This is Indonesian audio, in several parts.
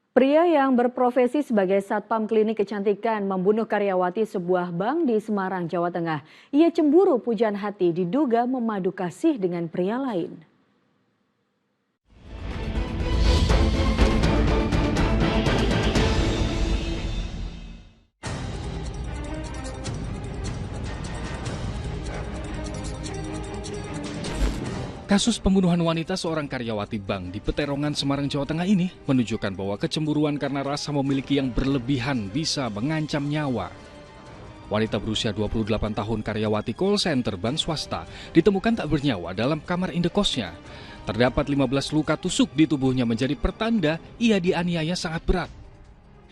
Pria yang berprofesi sebagai satpam klinik kecantikan membunuh karyawati sebuah bank di Semarang, Jawa Tengah. Ia cemburu pujian hati diduga memadu kasih dengan pria lain. Kasus pembunuhan wanita seorang karyawati bank di Peterongan, Semarang, Jawa Tengah ini menunjukkan bahwa kecemburuan karena rasa memiliki yang berlebihan bisa mengancam nyawa. Wanita berusia 28 tahun karyawati call center bank swasta ditemukan tak bernyawa dalam kamar indekosnya. Terdapat 15 luka tusuk di tubuhnya menjadi pertanda ia dianiaya sangat berat.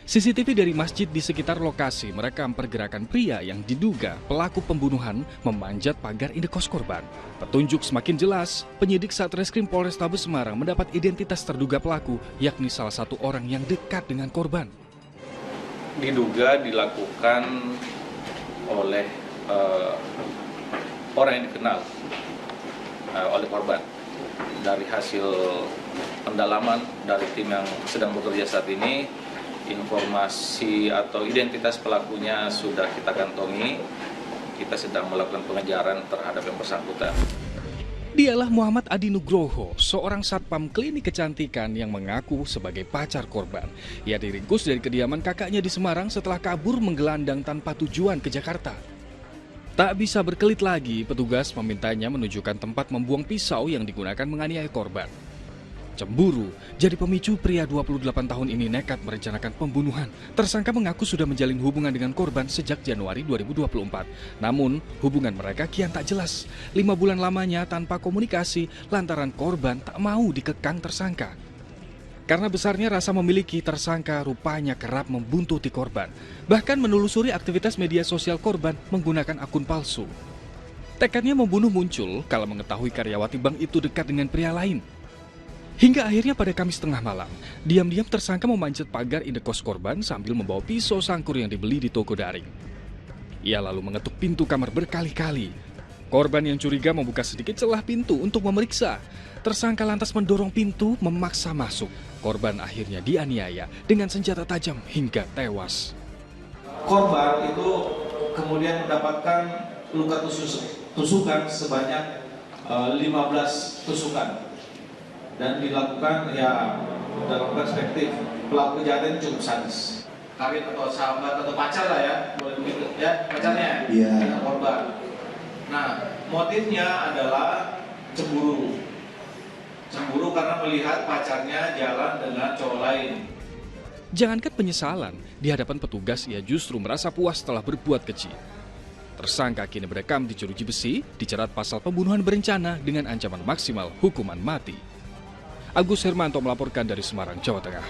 CCTV dari masjid di sekitar lokasi merekam pergerakan pria yang diduga pelaku pembunuhan memanjat pagar indekos korban. Petunjuk semakin jelas, penyidik Satreskrim Polrestabes Semarang mendapat identitas terduga pelaku, yakni salah satu orang yang dekat dengan korban. Diduga dilakukan oleh orang yang dikenal oleh korban. Dari hasil pendalaman dari tim yang sedang bekerja saat ini, informasi atau identitas pelakunya sudah kita kantongi. Kita sedang melakukan pengejaran terhadap yang bersangkutan. Dialah Muhammad Adi Nugroho, seorang satpam klinik kecantikan yang mengaku sebagai pacar korban. Ia diringkus dari kediaman kakaknya di Semarang setelah kabur menggelandang tanpa tujuan ke Jakarta. Tak bisa berkelit lagi, petugas memintanya menunjukkan tempat membuang pisau yang digunakan menganiaya korban. Cemburu jadi pemicu pria 28 tahun ini nekat merencanakan pembunuhan. Tersangka mengaku sudah menjalin hubungan dengan korban sejak Januari 2024. Namun, hubungan mereka kian tak jelas. 5 bulan lamanya tanpa komunikasi lantaran korban tak mau dikekang tersangka. Karena besarnya rasa memiliki, tersangka rupanya kerap membuntuti korban. Bahkan menelusuri aktivitas media sosial korban menggunakan akun palsu. Tekadnya membunuh muncul kala mengetahui karyawati bank itu dekat dengan pria lain. Hingga akhirnya pada Kamis tengah malam, diam-diam tersangka memanjat pagar indekos korban sambil membawa pisau sangkur yang dibeli di toko daring. Ia lalu mengetuk pintu kamar berkali-kali. Korban yang curiga membuka sedikit celah pintu untuk memeriksa. Tersangka lantas mendorong pintu memaksa masuk. Korban akhirnya dianiaya dengan senjata tajam hingga tewas. Korban itu kemudian mendapatkan luka tusukan sebanyak 15 tusukan. Dan dilakukan ya dalam perspektif pelaku kejahatan cukup sadis. Kawin atau sahabat atau pacar lah ya, boleh begitu ya, pacarnya dengan korban. Nah, motifnya adalah cemburu. Cemburu karena melihat pacarnya jalan dengan cowok lain. Jangankan penyesalan, di hadapan petugas ia justru merasa puas setelah berbuat keji. Tersangka kini berekam di jeruji besi, dijerat pasal pembunuhan berencana dengan ancaman maksimal hukuman mati. Agus Hermanto melaporkan dari Semarang, Jawa Tengah.